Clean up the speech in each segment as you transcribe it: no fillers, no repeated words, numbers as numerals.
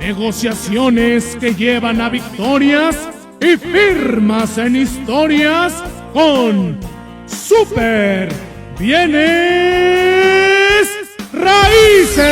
negociaciones que llevan a victorias y firmas en historias con Super Bienes Raíces.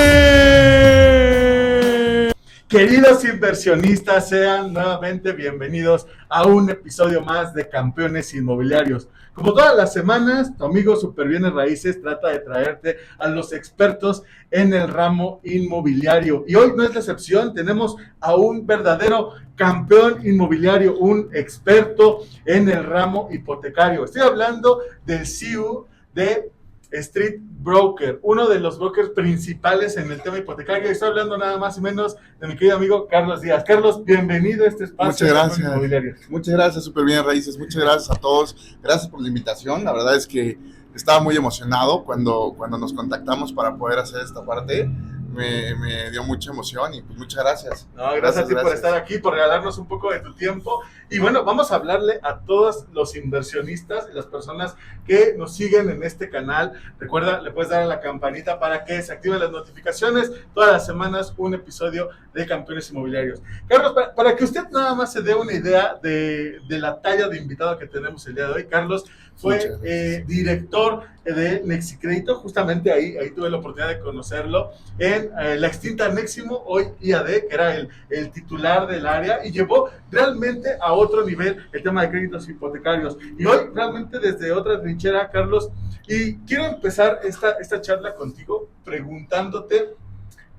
Queridos inversionistas, sean nuevamente bienvenidos a un episodio más de Campeones Inmobiliarios. Como todas las semanas, tu amigo Super Bienes Raíces trata de traerte a los expertos en el ramo inmobiliario. Y hoy no es la excepción, tenemos a un verdadero campeón inmobiliario, un experto en el ramo hipotecario. Estoy hablando del CEO de Street Broker, uno de los brokers principales en el tema hipotecario. Estoy hablando nada más y menos de mi querido amigo Carlos Díaz. Carlos, bienvenido a este espacio. Muchas gracias. Muchas gracias, Super Bien Raíces. Muchas gracias a todos. Gracias por la invitación. La verdad es que estaba muy emocionado cuando nos contactamos para poder hacer esta parte. Me dio mucha emoción y pues muchas gracias. No, gracias a ti por estar aquí, por regalarnos un poco de tu tiempo. Y bueno, vamos a hablarle a todos los inversionistas y las personas que nos siguen en este canal. Recuerda, le puedes dar a la campanita para que se activen las notificaciones. Todas las semanas un episodio de Campeones Inmobiliarios. Carlos, para que usted nada más se dé una idea de la talla de invitado que tenemos el día de hoy, Carlos fue director de Nexicrédito, justamente ahí tuve la oportunidad de conocerlo, en la extinta Neximo, hoy IAD, que era el titular del área, y llevó realmente a otro nivel el tema de créditos hipotecarios. Y hoy realmente desde otra trinchera, Carlos, y quiero empezar esta charla contigo preguntándote,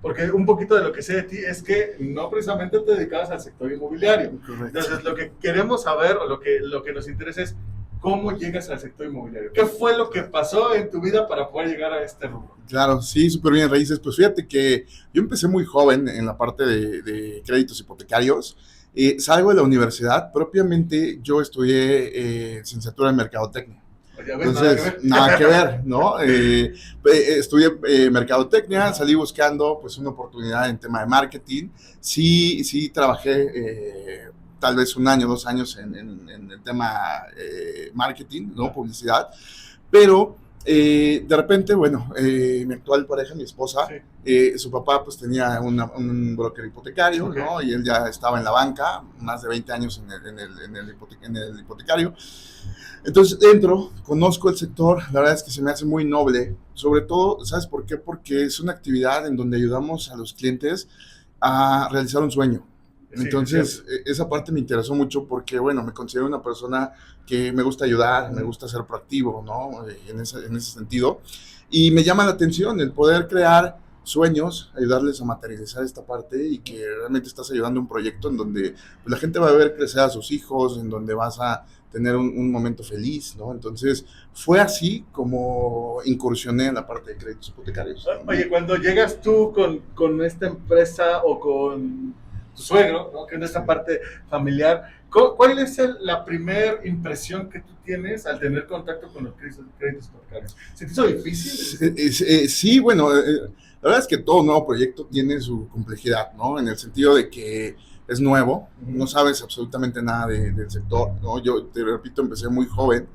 porque un poquito de lo que sé de ti es que no precisamente te dedicabas al sector inmobiliario. Correcto. Entonces, lo que queremos saber o lo que nos interesa es ¿cómo llegas al sector inmobiliario? ¿Qué fue lo que pasó en tu vida para poder llegar a este rubro? Claro, sí, Súper Bien Raíces. Pues fíjate que yo empecé muy joven en la parte de créditos hipotecarios. Salgo de la universidad, propiamente yo estudié licenciatura en Mercadotecnia. Entonces, nada que ver, ¿no? Estudié mercadotecnia, salí buscando pues una oportunidad en tema de marketing. Sí trabajé tal vez 1 año, 2 años en el tema marketing, ¿no? Publicidad, pero de repente, bueno, mi actual pareja, mi esposa, sí. Su papá pues tenía un broker hipotecario, okay, ¿no? Y él ya estaba en la banca, más de 20 años en el hipotecario. Entonces entro, conozco el sector, la verdad es que se me hace muy noble, sobre todo, ¿sabes por qué? Porque es una actividad en donde ayudamos a los clientes a realizar un sueño. Entonces, sí, esa parte me interesó mucho porque, bueno, me considero una persona que me gusta ayudar, me gusta ser proactivo, ¿no? En ese sentido. Y me llama la atención el poder crear sueños, ayudarles a materializar esta parte y que realmente estás ayudando a un proyecto en donde pues, la gente va a ver crecer a sus hijos, en donde vas a tener un momento feliz, ¿no? Entonces, fue así como incursioné en la parte de créditos hipotecarios. Oye, cuando llegas tú con esta empresa o con tu suegro, ¿no? Que en esta parte familiar, ¿cuál es la primera impresión que tú tienes al tener contacto con los créditos hipotecarios? ¿Se te hizo difícil? Sí, bueno, la verdad es que todo nuevo proyecto tiene su complejidad, ¿no? En el sentido de que es nuevo, no sabes absolutamente nada del sector, ¿no? Yo, te repito, empecé muy joven.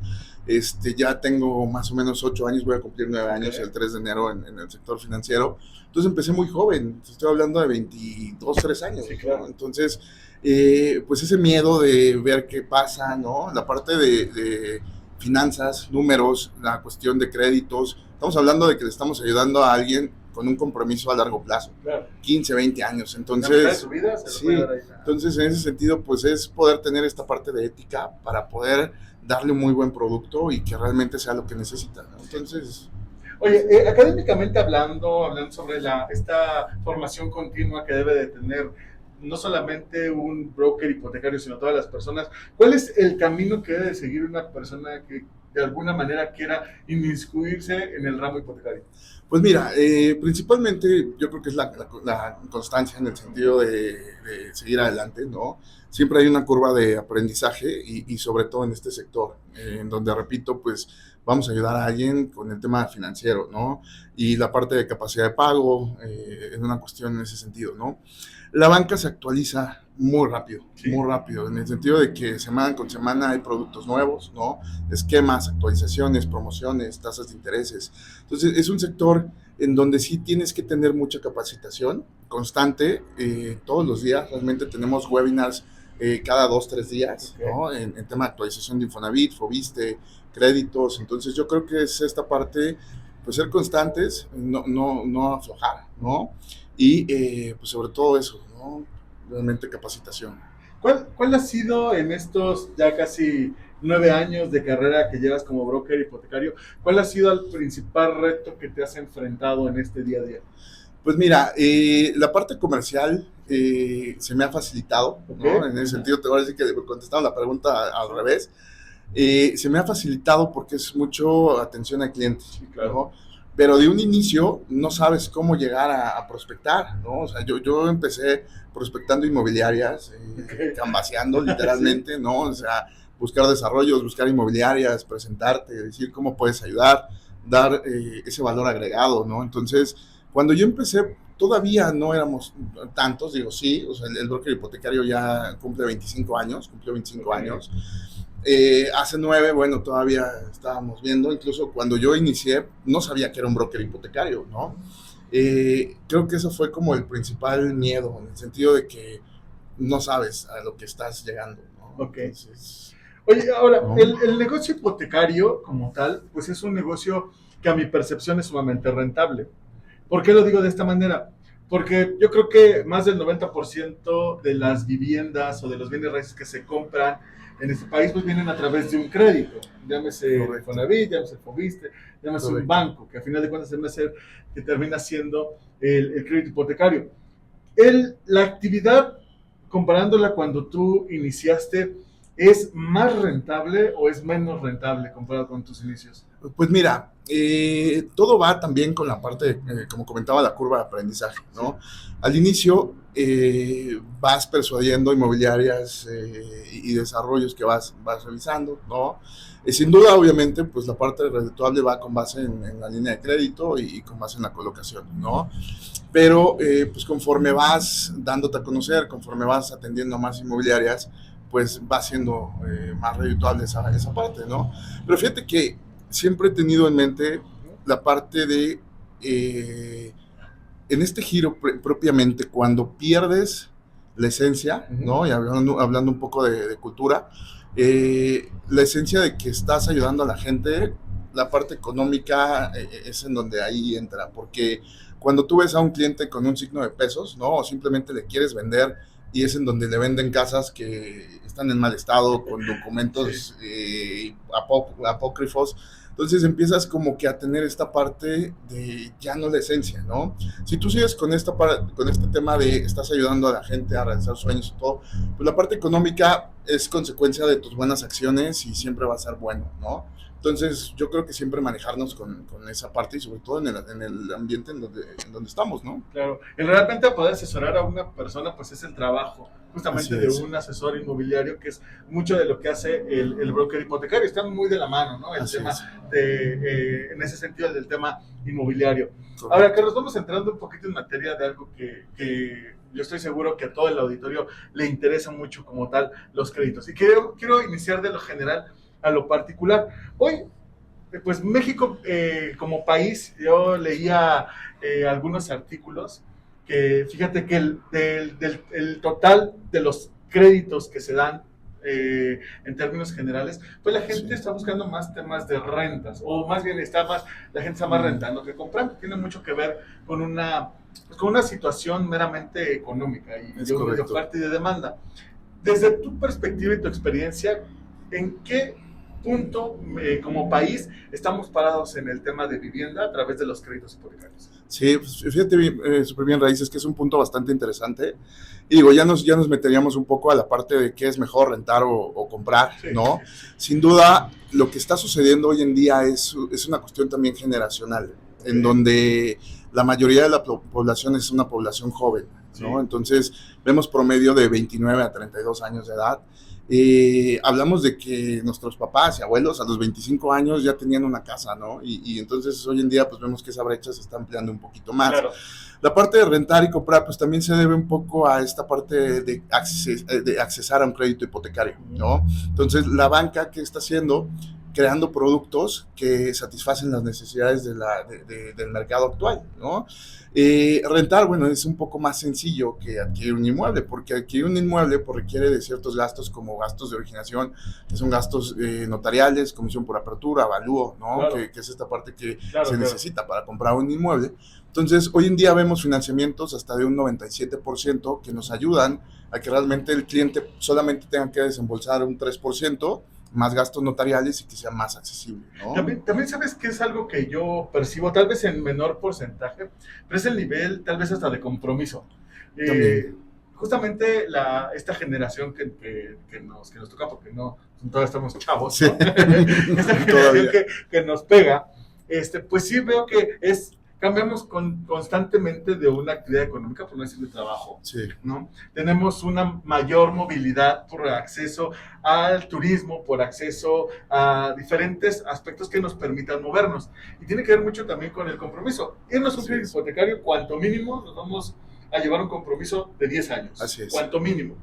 Ya tengo más o menos 8 años, voy a cumplir 9 años el 3 de enero en el sector financiero. Entonces empecé muy joven, estoy hablando de 22, 3 años. Sí, claro. ¿No? Entonces, pues ese miedo de ver qué pasa, ¿no? La parte de finanzas, números, la cuestión de créditos. Estamos hablando de que le estamos ayudando a alguien con un compromiso a largo plazo, claro. 15, 20 años. Entonces, su vida sí, entonces en ese sentido, pues es poder tener esta parte de ética para poder darle un muy buen producto y que realmente sea lo que necesitan, ¿no? Entonces... Oye, académicamente hablando sobre esta formación continua que debe de tener no solamente un broker hipotecario, sino todas las personas, ¿cuál es el camino que debe de seguir una persona que de alguna manera quiera inmiscuirse en el ramo hipotecario? Pues mira, principalmente yo creo que es la constancia en el sentido de seguir adelante, ¿no? Siempre hay una curva de aprendizaje y sobre todo en este sector, en donde, repito, pues vamos a ayudar a alguien con el tema financiero, ¿no? Y la parte de capacidad de pago es una cuestión en ese sentido, ¿no? La banca se actualiza muy rápido, en el sentido de que semana con semana hay productos nuevos, ¿no? Esquemas, actualizaciones, promociones, tasas de intereses. Entonces, es un sector en donde sí tienes que tener mucha capacitación constante, todos los días. Realmente tenemos webinars cada 2, 3 días, Okay. ¿no? En tema de actualización de Infonavit, Fobiste, créditos. Entonces yo creo que es esta parte, pues ser constantes, no aflojar, ¿no? Y pues sobre todo eso, ¿no? Realmente capacitación. ¿Cuál ha sido en estos ya casi 9 años de carrera que llevas como broker hipotecario? ¿Cuál ha sido el principal reto que te has enfrentado en este día a día? Pues mira, la parte comercial se me ha facilitado, ¿no? Ok. En ese sentido, te voy a decir que contestando la pregunta al revés, se me ha facilitado porque es mucho atención al cliente, Sí, claro. ¿no? Pero de un inicio no sabes cómo llegar a prospectar, ¿no? O sea, yo empecé prospectando inmobiliarias, Ok. cambaseando literalmente, ¿no? O sea, buscar desarrollos, buscar inmobiliarias, presentarte, decir cómo puedes ayudar, dar ese valor agregado, ¿no? Entonces, cuando yo empecé, todavía no éramos tantos, digo, sí, o sea, el broker hipotecario ya cumplió 25 Ok. años. Hace 9, bueno, todavía estábamos viendo, incluso cuando yo inicié, no sabía que era un broker hipotecario, ¿no? Creo que eso fue como el principal miedo, en el sentido de que no sabes a lo que estás llegando, ¿no? Ok. Entonces, Oye, ahora, ¿no? el negocio hipotecario como tal, pues es un negocio que a mi percepción es sumamente rentable. ¿Por qué lo digo de esta manera? Porque yo creo que más del 90% de las viviendas o de los bienes raíces que se compran en este país pues vienen a través de un crédito, llámese Correcto. Infonavit, llámese Fobiste, llámese un Correcto. banco, que a final de cuentas que termina siendo el crédito hipotecario. La actividad, comparándola cuando tú iniciaste, ¿es más rentable o es menos rentable comparado con tus inicios? Pues mira, todo va también con la parte, como comentaba, la curva de aprendizaje, ¿no? Al inicio vas persuadiendo inmobiliarias y desarrollos que vas revisando, ¿no? Sin duda, obviamente, pues la parte redituable va con base en la línea de crédito y con base en la colocación, ¿no? Pero pues conforme vas dándote a conocer, conforme vas atendiendo a más inmobiliarias, pues va siendo más redituable esa parte, ¿no? Pero fíjate que siempre he tenido en mente la parte de, en este giro propiamente, cuando pierdes la esencia, ¿no? Y hablando un poco de cultura, la esencia de que estás ayudando a la gente, la parte económica es en donde ahí entra, porque cuando tú ves a un cliente con un signo de pesos, ¿no? O simplemente le quieres vender y es en donde le venden casas que están en mal estado, con documentos apócrifos. Entonces empiezas como que a tener esta parte de ya no la esencia, ¿no? Si tú sigues con este tema de estás ayudando a la gente a realizar sueños y todo, pues la parte económica es consecuencia de tus buenas acciones y siempre va a ser bueno, ¿no? Entonces yo creo que siempre manejarnos con esa parte y sobre todo en el ambiente en donde estamos, ¿no? Claro, el realmente poder asesorar a una persona pues es el trabajo justamente de Así es. un asesor inmobiliario, que es mucho de lo que hace el broker hipotecario. Están muy de la mano, ¿no? El Así tema es. en ese sentido del tema inmobiliario. Correcto. Ahora, Carlos, vamos entrando un poquito en materia de algo que yo estoy seguro que a todo el auditorio le interesa mucho como tal, los créditos. Y quiero iniciar de lo general a lo particular. Hoy, pues México como país, yo leía algunos artículos que fíjate que el total de los créditos que se dan en términos generales, pues la gente está buscando más temas de rentas, o más bien la gente está más rentando que comprando. Tiene mucho que ver con una situación meramente económica y de oferta y de demanda. Desde tu perspectiva y tu experiencia, ¿en qué punto como país estamos parados en el tema de vivienda a través de los créditos hipotecarios? Sí, pues fíjate súper bien, Raíces, que es un punto bastante interesante. Y digo, ya nos meteríamos un poco a la parte de qué es mejor rentar o comprar, sí, ¿no? Sí. Sin duda, lo que está sucediendo hoy en día es una cuestión también generacional, en donde la mayoría de la población es una población joven, ¿no? Sí. Entonces, vemos promedio de 29 a 32 años de edad. Hablamos de que nuestros papás y abuelos a los 25 años ya tenían una casa, ¿no? Y entonces hoy en día pues vemos que esa brecha se está ampliando un poquito más. Claro. La parte de rentar y comprar pues también se debe un poco a esta parte de accesar a un crédito hipotecario, ¿no? Entonces la banca, ¿qué está haciendo? creando productos que satisfacen las necesidades del mercado actual, ¿no? Rentar, bueno, es un poco más sencillo que adquirir un inmueble, porque adquirir un inmueble pues, requiere de ciertos gastos como gastos de originación, que son gastos notariales, comisión por apertura, avalúo, ¿no? Claro. Que es esta parte que Claro, se claro. necesita para comprar un inmueble. Entonces, hoy en día vemos financiamientos hasta de un 97% que nos ayudan a que realmente el cliente solamente tenga que desembolsar un 3%, más gastos notariales y que sea más accesible, ¿no? También sabes que es algo que yo percibo, tal vez en menor porcentaje, pero es el nivel tal vez hasta de compromiso. También. Justamente esta generación que nos toca, porque no, todavía estamos chavos, Sí. ¿no? Esta generación que nos pega, pues sí veo que cambiamos constantemente de una actividad económica, por no decir de trabajo, Sí. ¿no? Tenemos una mayor movilidad por acceso al turismo, por acceso a diferentes aspectos que nos permitan movernos. Y tiene que ver mucho también con el compromiso. Irnos a un crédito hipotecario, cuanto mínimo, nos vamos a llevar un compromiso de 10 años. Así es. Cuanto mínimo.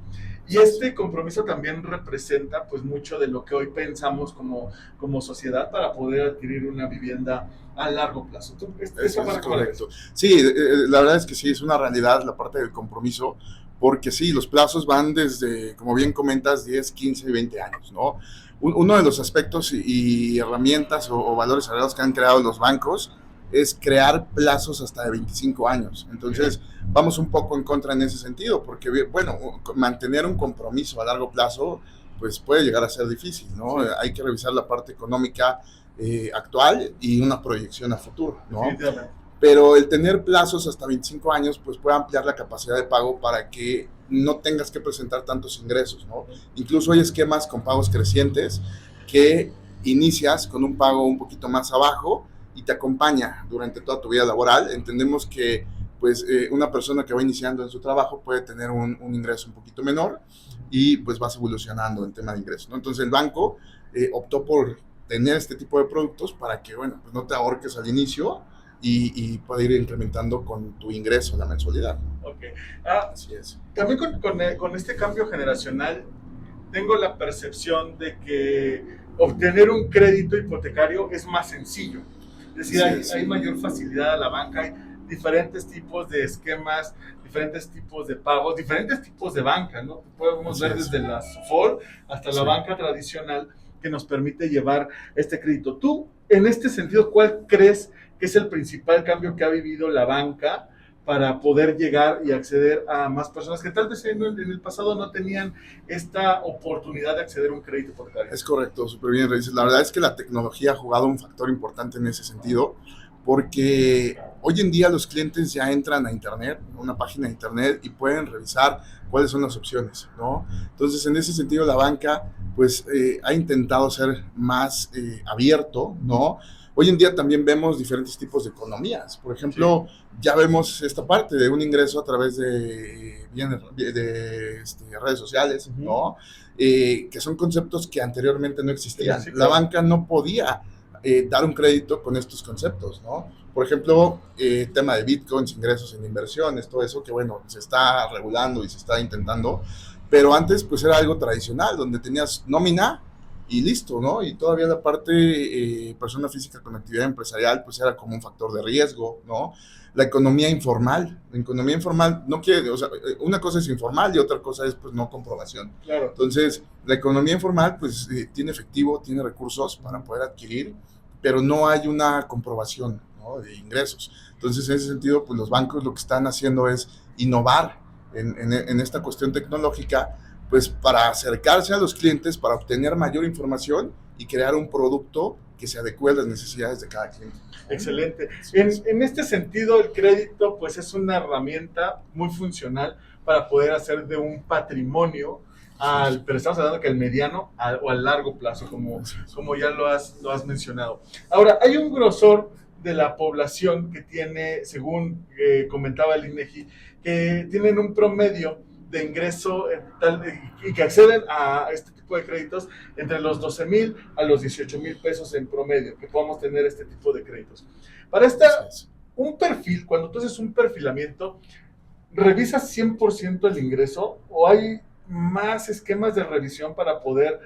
Y este compromiso también representa pues mucho de lo que hoy pensamos como sociedad para poder adquirir una vivienda a largo plazo. Eso es correcto. Sí, la verdad es que sí, es una realidad la parte del compromiso, porque sí, los plazos van desde, como bien comentas, 10, 15, 20 años, ¿no? Uno de los aspectos y herramientas o valores agregados que han creado los bancos es crear plazos hasta de 25 años. Entonces, vamos un poco en contra en ese sentido, porque, bueno, mantener un compromiso a largo plazo, pues puede llegar a ser difícil, ¿no? Sí. Hay que revisar la parte económica actual y una proyección a futuro, ¿no? Pero el tener plazos hasta 25 años, pues puede ampliar la capacidad de pago para que no tengas que presentar tantos ingresos, ¿no? Incluso hay esquemas con pagos crecientes que inicias con un pago un poquito más abajo y te acompaña durante toda tu vida laboral. Entendemos que pues una persona que va iniciando en su trabajo puede tener un ingreso un poquito menor y pues vas evolucionando en tema de ingresos, ¿no? Entonces el banco optó por tener este tipo de productos para que, bueno, pues no te ahorques al inicio y pueda ir incrementando con tu ingreso la mensualidad. Ok. Así es. También con este cambio generacional tengo la percepción de que obtener un crédito hipotecario es más sencillo. Es decir, hay mayor facilidad a la banca, hay diferentes tipos de esquemas, diferentes tipos de pagos, diferentes tipos de banca, ¿no? Podemos ver desde la SUFOR hasta la banca tradicional que nos permite llevar este crédito. Tú, en este sentido, ¿cuál crees que es el principal cambio que ha vivido la banca para poder llegar y acceder a más personas que tal vez en el pasado no tenían esta oportunidad de acceder a un crédito hipotecario? Es correcto, súper bien, Reyes. La verdad es que la tecnología ha jugado un factor importante en ese sentido, porque hoy en día los clientes ya entran a internet, a una página de internet, y pueden revisar cuáles son las opciones, ¿no? Entonces, en ese sentido, la banca pues ha intentado ser más abierto, ¿no? Hoy en día también vemos diferentes tipos de economías. Por ejemplo, ya vemos esta parte de un ingreso a través de redes sociales, ¿no? Que son conceptos que anteriormente no existían. La banca no podía dar un crédito con estos conceptos, ¿no? Por ejemplo, tema de bitcoins, ingresos en inversiones, todo eso que, bueno, se está regulando y se está intentando, pero antes pues era algo tradicional, donde tenías nómina y listo, ¿no? Y todavía la parte persona física con actividad empresarial pues era como un factor de riesgo, ¿no? La economía informal no quiere, o sea, una cosa es informal y otra cosa es pues no comprobación. Claro. Entonces, la economía informal pues tiene efectivo, tiene recursos para poder adquirir, pero no hay una comprobación, ¿no?, de ingresos. Entonces, en ese sentido, pues los bancos lo que están haciendo es innovar en esta cuestión tecnológica, pues para acercarse a los clientes, para obtener mayor información y crear un producto que se adecue a las necesidades de cada cliente. Excelente. En este sentido, el crédito pues es una herramienta muy funcional para poder hacer de un patrimonio, pero estamos hablando que el mediano o al largo plazo, como ya lo has mencionado. Ahora, hay un grosor de la población que tiene, según comentaba el INEGI, que tienen un promedio de ingreso y que acceden a este tipo de créditos entre los 12,000 a los 18,000 pesos en promedio, que podamos tener este tipo de créditos. Para un perfil, cuando tú haces un perfilamiento, ¿revisas 100% el ingreso o hay más esquemas de revisión para poder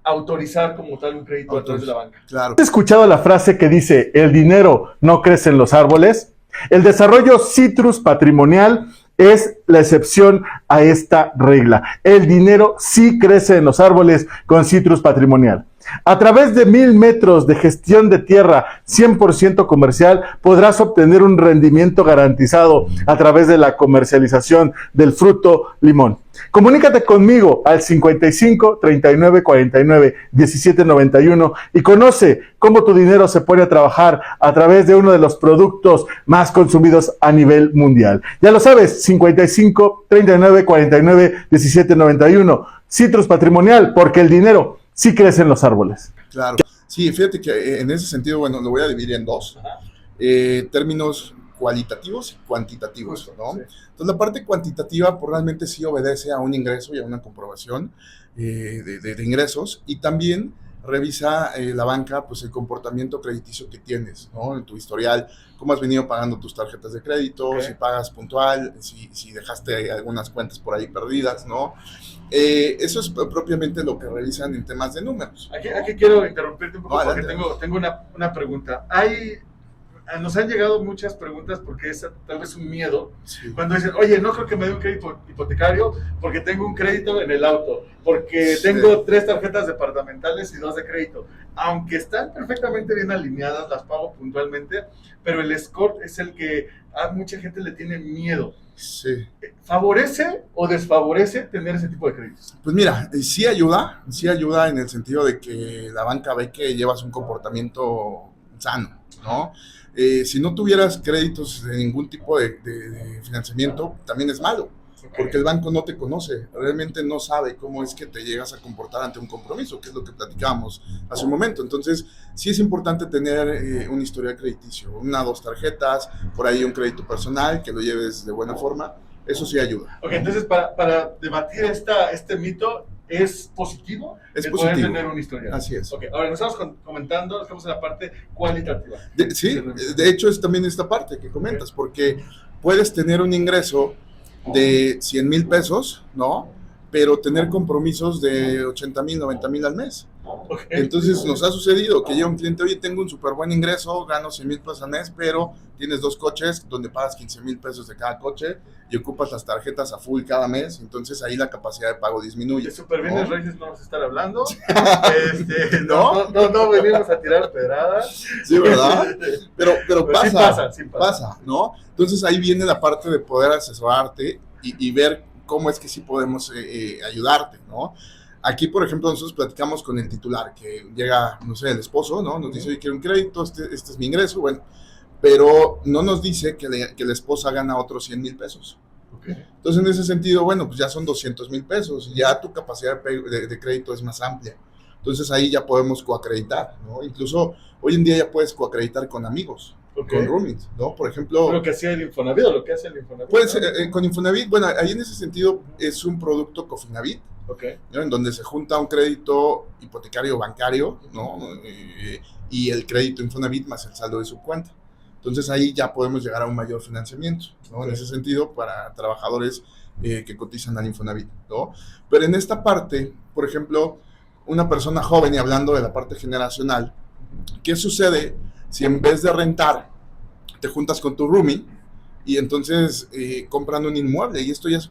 autorizar como tal un crédito a través de la banca. Claro. ¿Has escuchado la frase que dice, el dinero no crece en los árboles? El desarrollo citrus patrimonial es la excepción a esta regla. El dinero sí crece en los árboles con citrus patrimonial. A través de 1000 metros de gestión de tierra 100% comercial, podrás obtener un rendimiento garantizado a través de la comercialización del fruto limón. Comunícate conmigo al 55 39 49 17 91 y conoce cómo tu dinero se pone a trabajar a través de uno de los productos más consumidos a nivel mundial. Ya lo sabes, 55 39 49 17 91. Citrus Patrimonial, porque el dinero sí crece en los árboles. Claro. Sí, fíjate que en ese sentido, bueno, lo voy a dividir en dos. Términos cualitativos y cuantitativos, ¿no? Sí. Entonces, la parte cuantitativa pues, realmente sí obedece a un ingreso y a una comprobación de ingresos, y también revisa la banca pues el comportamiento crediticio que tienes, ¿no? En tu historial, cómo has venido pagando tus tarjetas de crédito, si pagas puntual, si dejaste algunas cuentas por ahí perdidas, ¿no? Eso es propiamente lo que revisan en temas de números. Aquí quiero interrumpirte un poco porque tengo una pregunta. Nos han llegado muchas preguntas porque es tal vez un miedo. Sí. Cuando dicen, oye, no creo que me dé un crédito hipotecario porque tengo un crédito en el auto, porque tengo 3 tarjetas departamentales y 2 de crédito. Aunque están perfectamente bien alineadas, las pago puntualmente, pero el score es el que a mucha gente le tiene miedo. Sí. ¿Favorece o desfavorece tener ese tipo de créditos? Pues mira, sí ayuda en el sentido de que la banca ve que llevas un comportamiento sano, ¿no? Si no tuvieras créditos de ningún tipo de financiamiento, también es malo, porque el banco no te conoce, realmente no sabe cómo es que te llegas a comportar ante un compromiso, que es lo que platicábamos hace un momento. Entonces, sí es importante tener un historial crediticio, 1 o 2 tarjetas, por ahí un crédito personal, que lo lleves de buena forma, eso sí ayuda. Ok, entonces para debatir este mito, ¿es positivo? Es positivo. Tener una historia. Así es. Ok, ahora nos estamos comentando, estamos en la parte cualitativa. Sí, de hecho es también esta parte que comentas, porque puedes tener un ingreso de 100,000 pesos, ¿no? Pero tener compromisos de 80,000, 90,000 al mes. Okay. Entonces nos ha sucedido que llega un cliente, oye, tengo un súper buen ingreso, gano 100,000 pesos al mes, pero tienes 2 coches donde pagas 15,000 pesos de cada coche y ocupas las tarjetas a full cada mes, entonces ahí la capacidad de pago disminuye. De superbienes raíces no vamos a estar hablando. No venimos a tirar pedradas. Sí, ¿verdad? Pero pasa, sí pasa, ¿no? Entonces ahí viene la parte de poder asesorarte y ver cómo es que sí podemos ayudarte, ¿no? Aquí, por ejemplo, nosotros platicamos con el titular, que llega, no sé, el esposo, ¿no? Nos dice, oye, quiero un crédito, este es mi ingreso, bueno, pero no nos dice que la esposa gana otros 100,000 pesos. Okay. Entonces, en ese sentido, bueno, pues ya son 200,000 pesos, ya tu capacidad de crédito es más amplia. Entonces, ahí ya podemos coacreditar, ¿no? Incluso, hoy en día ya puedes coacreditar con amigos. Okay. Con roommates, ¿no? Por ejemplo... Lo que hacía el Infonavit o lo que hace el Infonavit. Pues con Infonavit, bueno, ahí en ese sentido es un producto Cofinavit, okay, ¿no? En donde se junta un crédito hipotecario bancario, ¿no? Y el crédito Infonavit más el saldo de su cuenta. Entonces ahí ya podemos llegar a un mayor financiamiento, ¿no? Okay. En ese sentido, para trabajadores que cotizan al Infonavit, ¿no? Pero en esta parte, por ejemplo, una persona joven, y hablando de la parte generacional, ¿qué sucede si en vez de rentar te juntas con tu roomie y entonces compran un inmueble? Y esto ya se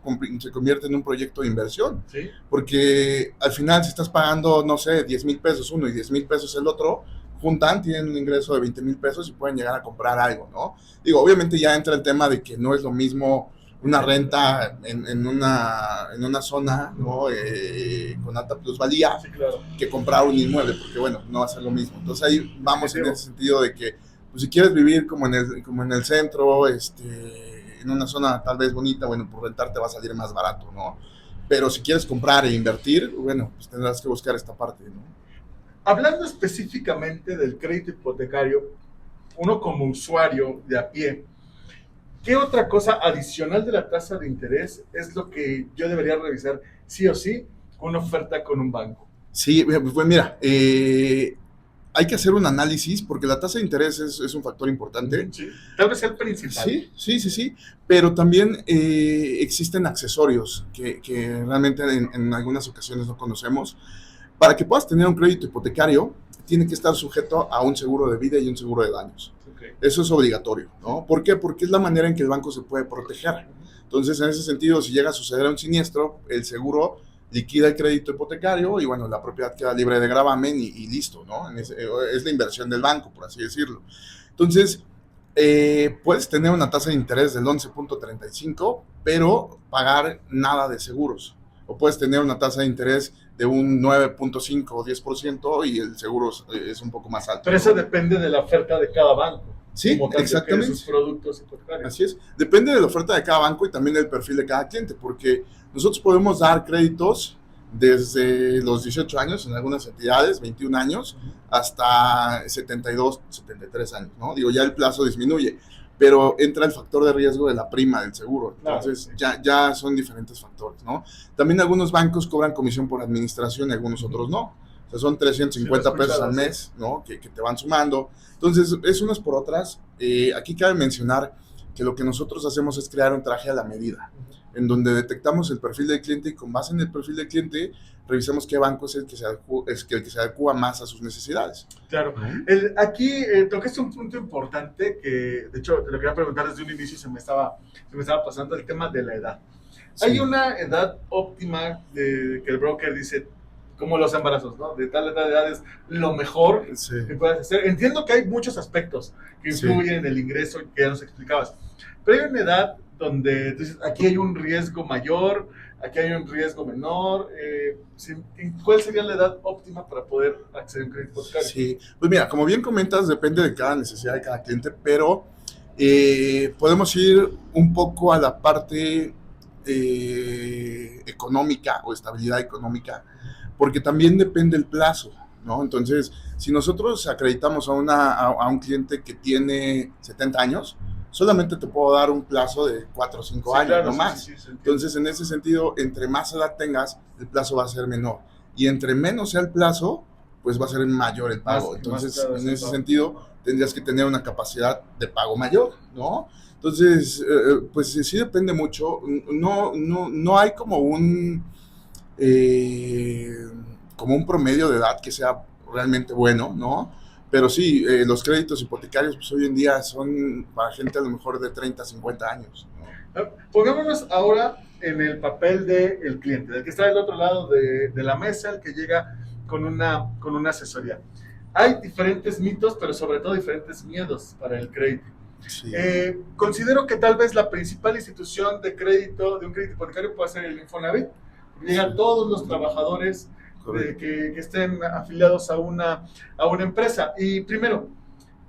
convierte en un proyecto de inversión. ¿Sí? Porque al final, si estás pagando, no sé, 10,000 pesos uno y 10,000 pesos el otro, juntan, tienen un ingreso de 20,000 pesos y pueden llegar a comprar algo, ¿no? Digo, obviamente ya entra el tema de que no es lo mismo una renta en una zona, ¿no? Con alta plusvalía, sí, claro, que comprar un inmueble, porque bueno, no va a ser lo mismo. Entonces ahí vamos en ese sentido de que pues, si quieres vivir como en el centro, en una zona tal vez bonita, bueno, por rentar te va a salir más barato, ¿no? Pero si quieres comprar e invertir, bueno, pues tendrás que buscar esta parte, ¿no? Hablando específicamente del crédito hipotecario, uno como usuario de a pie, ¿qué otra cosa adicional de la tasa de interés es lo que yo debería revisar sí o sí con una oferta con un banco? Sí, pues mira, hay que hacer un análisis porque la tasa de interés es un factor importante. Sí, tal vez sea el principal. Sí, pero también existen accesorios que realmente en algunas ocasiones no conocemos. Para que puedas tener un crédito hipotecario, tiene que estar sujeto a un seguro de vida y un seguro de daños. Okay. Eso es obligatorio, ¿no? ¿Por qué? Porque es la manera en que el banco se puede proteger. Entonces, en ese sentido, si llega a suceder un siniestro, el seguro liquida el crédito hipotecario y, bueno, la propiedad queda libre de gravamen y listo, ¿no? Es la inversión del banco, por así decirlo. Entonces, puedes tener una tasa de interés del 11.35, pero pagar nada de seguros. O puedes tener una tasa de interés de un 9.5 o 10% y el seguro es un poco más alto. Pero eso depende de la oferta de cada banco. Sí, Como tal, exactamente. De sus productos hipotecarios. Así es. Depende de la oferta de cada banco y también del perfil de cada cliente, porque nosotros podemos dar créditos desde los 18 años en algunas entidades, 21 años, hasta 72, 73 años, ¿no? Digo, ya el plazo disminuye, pero entra el factor de riesgo de la prima del seguro. Entonces, claro, ya son diferentes factores, ¿no? También algunos bancos cobran comisión por administración y algunos otros no. O sea, son 350 pesos al mes, ¿no? Que te van sumando. Entonces, es unas por otras. Aquí cabe mencionar que lo que nosotros hacemos es crear un traje a la medida, en donde detectamos el perfil del cliente y con base en el perfil del cliente revisamos qué banco es el que se adecua más a sus necesidades. Claro. Aquí tocaste un punto importante que, de hecho, te lo quería preguntar desde un inicio y se me estaba pasando el tema de la edad. Sí. Hay una edad óptima que el broker dice, como los embarazos, ¿no? De tal edad es lo mejor que puedes hacer. Entiendo que hay muchos aspectos que influyen en el ingreso que ya nos explicabas, pero hay una edad donde tú dices, aquí hay un riesgo mayor, aquí hay un riesgo menor. ¿Cuál sería la edad óptima para poder acceder a un crédito hipotecario? Sí, pues mira, como bien comentas, depende de cada necesidad de cada cliente, pero podemos ir un poco a la parte económica o estabilidad económica, porque también depende el plazo, ¿no? Entonces, si nosotros acreditamos a un cliente que tiene 70 años, solamente te puedo dar un plazo de 4 o 5 años, claro, no más. Entonces, en ese sentido, entre más edad tengas, el plazo va a ser menor. Y entre menos sea el plazo, pues va a ser mayor el pago. Entonces, claro, en ese sentido, tendrías que tener una capacidad de pago mayor, ¿no? Entonces, pues sí depende mucho. No hay como un promedio de edad que sea realmente bueno, ¿no? Pero sí, los créditos hipotecarios pues hoy en día son para gente a lo mejor de 30, 50 años, ¿no? Pongámonos ahora en el papel del cliente, del que está del otro lado de la mesa, el que llega con una asesoría. Hay diferentes mitos, pero sobre todo diferentes miedos para el crédito. Sí. Considero que tal vez la principal institución de crédito, de un crédito hipotecario, puede ser el Infonavit. Llegan todos los trabajadores que estén afiliados a una empresa. Y primero,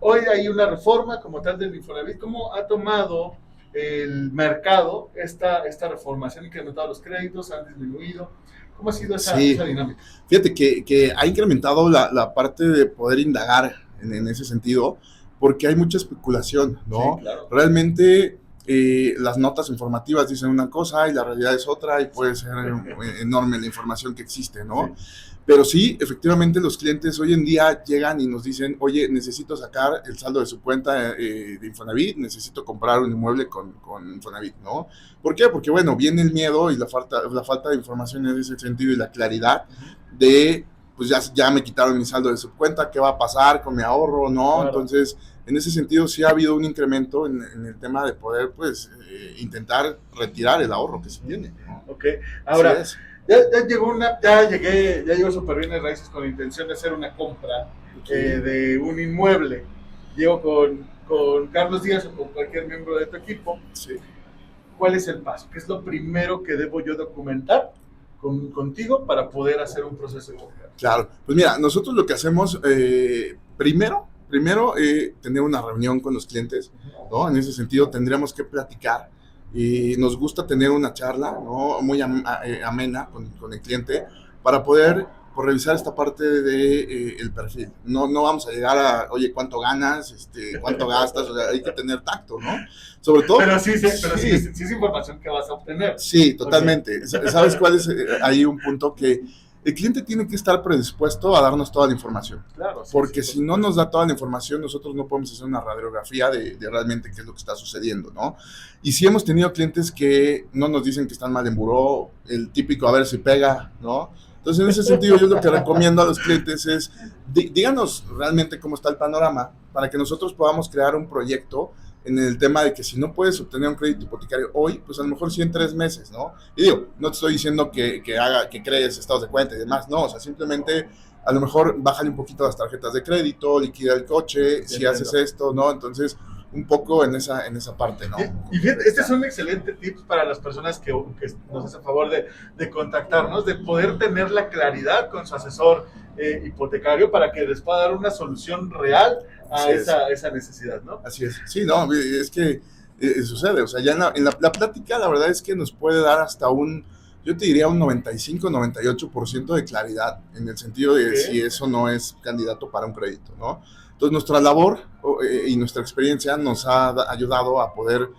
hoy hay una reforma como tal del Infonavit. ¿Cómo ha tomado el mercado esta reforma? ¿Se han incrementado los créditos? ¿Han disminuido? ¿Cómo ha sido esa dinámica? Fíjate que ha incrementado la parte de poder indagar en ese sentido, porque hay mucha especulación, ¿no? Sí, claro. Realmente las notas informativas dicen una cosa y la realidad es otra y puede ser enorme la información que existe, ¿no? Sí. Pero sí, efectivamente los clientes hoy en día llegan y nos dicen, oye, necesito sacar el saldo de su cuenta de Infonavit, necesito comprar un inmueble con Infonavit, ¿no? ¿Por qué? Porque, bueno, viene el miedo y la falta de información en ese sentido y la claridad de, pues ya me quitaron mi saldo de su cuenta, ¿qué va a pasar con mi ahorro, no? Claro. Entonces, en ese sentido sí ha habido un incremento en el tema de poder, pues, intentar retirar el ahorro que se tiene, ¿no? Ok, ahora, ya llegó Super Bienes Raíces con la intención de hacer una compra de un inmueble. Llego con Carlos Díaz o con cualquier miembro de tu equipo. Sí. ¿Cuál es el paso? ¿Qué es lo primero que debo yo documentar contigo para poder hacer un proceso de compra? Claro, pues mira, nosotros lo que hacemos primero tener una reunión con los clientes, ¿no? En ese sentido tendríamos que platicar y nos gusta tener una charla, ¿no? Muy amena con el cliente para poder revisar esta parte de el perfil. No vamos a llegar a, oye, ¿cuánto ganas? ¿Cuánto gastas? O sea, hay que tener tacto, ¿no? Sobre todo... Pero sí es información que vas a obtener. Sí, totalmente. Okay. ¿Sabes cuál es ahí un punto? Que el cliente tiene que estar predispuesto a darnos toda la información. Claro. Porque si no nos da toda la información, nosotros no podemos hacer una radiografía de realmente qué es lo que está sucediendo, ¿no? Y sí hemos tenido clientes que no nos dicen que están mal en buró, el típico a ver si pega, ¿no? Entonces, en ese sentido, yo lo que recomiendo a los clientes es, díganos realmente cómo está el panorama para que nosotros podamos crear un proyecto en el tema de que si no puedes obtener un crédito hipotecario hoy, pues a lo mejor sí en 3 meses, ¿no? Y digo, no te estoy diciendo que crees estados de cuenta y demás, no, o sea, simplemente a lo mejor bájale un poquito las tarjetas de crédito, liquida el coche, si haces esto, ¿no? Entonces, un poco en esa parte, ¿no? Y fíjate, este es un excelente tip para las personas que nos hacen favor de contactarnos, de poder tener la claridad con su asesor hipotecario para que les pueda dar una solución real a esa necesidad, ¿no? Así es. Sí, no, es que sucede, o sea, ya en la plática la verdad es que nos puede dar hasta yo te diría un 95-98% de claridad en el sentido de si eso no es candidato para un crédito, ¿no? Entonces, nuestra labor y nuestra experiencia nos ha ayudado a poder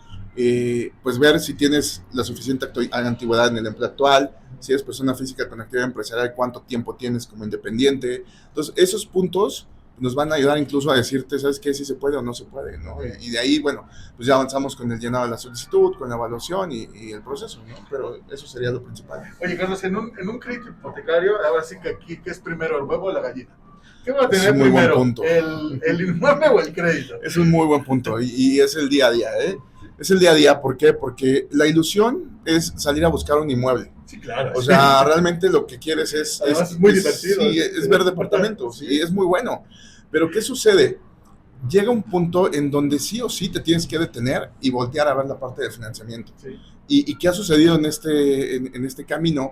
pues ver si tienes la suficiente antigüedad en el empleo actual, si eres persona física con actividad empresarial, cuánto tiempo tienes como independiente. Entonces, esos puntos nos van a ayudar incluso a decirte, ¿sabes qué? Si se puede o no se puede, ¿no? Y de ahí, bueno, pues ya avanzamos con el llenado de la solicitud, con la evaluación y el proceso, ¿no? Pero eso sería lo principal. Oye, Carlos, en un crédito hipotecario, ahora sí que aquí, ¿qué es primero, el huevo o la gallina? ¿Qué va a tener primero, el inmueble o el crédito? Es un muy buen punto y es el día a día, ¿eh? Es el día a día, ¿por qué? Porque la ilusión es salir a buscar un inmueble. Sí, claro. O sea, realmente lo que quieres es muy divertido. Sí, es ver departamentos, sí, es muy bueno. Pero ¿qué sucede? Llega un punto en donde sí o sí te tienes que detener y voltear a ver la parte de financiamiento. Sí. ¿Y qué ha sucedido en este camino?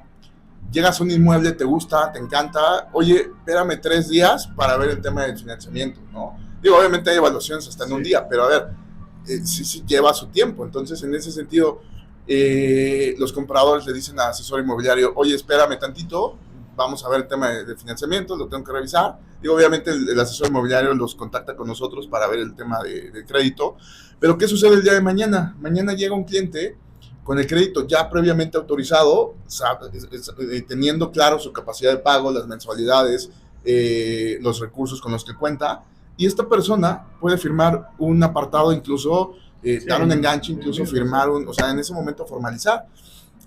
Llegas a un inmueble, te gusta, te encanta, oye, espérame 3 días para ver el tema del financiamiento, ¿no? Digo, obviamente hay evaluaciones hasta en un día, pero a ver, sí lleva su tiempo. Entonces, en ese sentido, los compradores le dicen al asesor inmobiliario, oye, espérame tantito, vamos a ver el tema de financiamiento, lo tengo que revisar. Digo, obviamente el asesor inmobiliario los contacta con nosotros para ver el tema de crédito. Pero ¿qué sucede el día de mañana? Mañana llega un cliente con el crédito ya previamente autorizado, teniendo claro su capacidad de pago, las mensualidades, los recursos con los que cuenta, y esta persona puede firmar un apartado, incluso dar un enganche, incluso firmar o sea, en ese momento formalizar.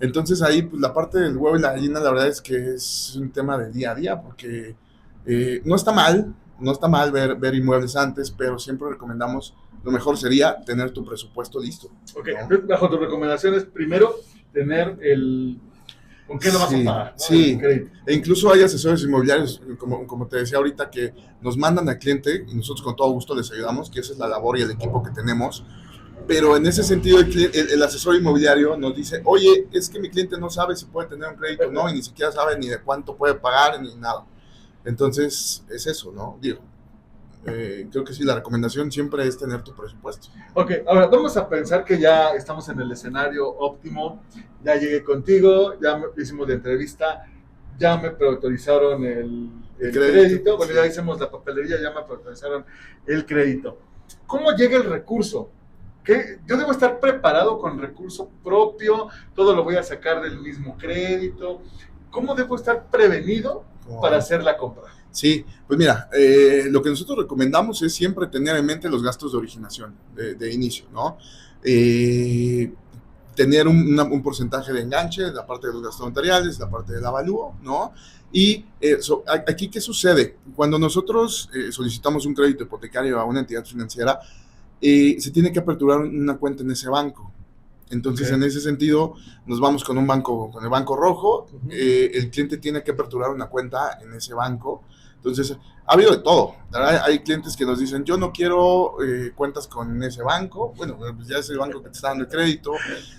Entonces ahí, pues la parte del huevo y la gallina, la verdad es que es un tema de día a día, porque no está mal ver inmuebles antes, pero siempre recomendamos, lo mejor sería tener tu presupuesto listo. Ok, ¿no? entonces bajo tus recomendaciones, primero tener ¿con qué lo vas a pagar? ¿no? Sí, e incluso hay asesores inmobiliarios, como te decía ahorita, que nos mandan al cliente y nosotros con todo gusto les ayudamos, que esa es la labor y el equipo que tenemos. Pero en ese sentido, el asesor inmobiliario nos dice, oye, es que mi cliente no sabe si puede tener un crédito, ¿no? Y ni siquiera sabe ni de cuánto puede pagar, ni nada. Entonces, es eso, ¿no? Digo, creo que sí, la recomendación siempre es tener tu presupuesto. Ok, ahora vamos a pensar que ya estamos en el escenario óptimo, ya llegué contigo, ya hicimos la entrevista, ya me preautorizaron el crédito, bueno, ya hicimos la papelería, ya me preautorizaron el crédito. ¿Cómo llega el recurso? ¿Qué? Yo debo estar preparado con recurso propio, todo lo voy a sacar del mismo crédito. ¿Cómo debo estar prevenido para hacer la compra? Sí, pues mira, lo que nosotros recomendamos es siempre tener en mente los gastos de originación, de inicio, ¿no? Tener un porcentaje de enganche, la parte de los gastos notariales, la parte del avalúo, ¿no? Y aquí, ¿qué sucede? Cuando nosotros solicitamos un crédito hipotecario a una entidad financiera, se tiene que aperturar una cuenta en ese banco. Entonces, okay, en ese sentido, nos vamos con el banco rojo. El cliente tiene que aperturar una cuenta en ese banco. Entonces, ha habido de todo, ¿verdad? Hay clientes que nos dicen, yo no quiero cuentas con ese banco. Bueno, pues ya es el banco que te está dando el crédito.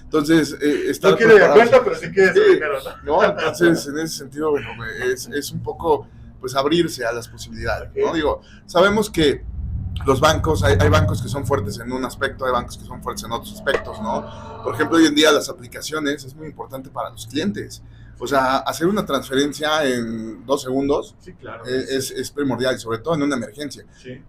Entonces, no quiere la cuenta, pero sí quiere su dinero, ¿no? Entonces, en ese sentido, bueno, es un poco, pues, abrirse a las posibilidades, ¿no? Digo, sabemos que los bancos, hay bancos que son fuertes en un aspecto, hay bancos que son fuertes en otros aspectos, ¿no? Por ejemplo, hoy en día las aplicaciones es muy importante para los clientes. O sea, hacer una transferencia en 2 segundos, sí, claro, es primordial, y sobre todo en una emergencia. Sí.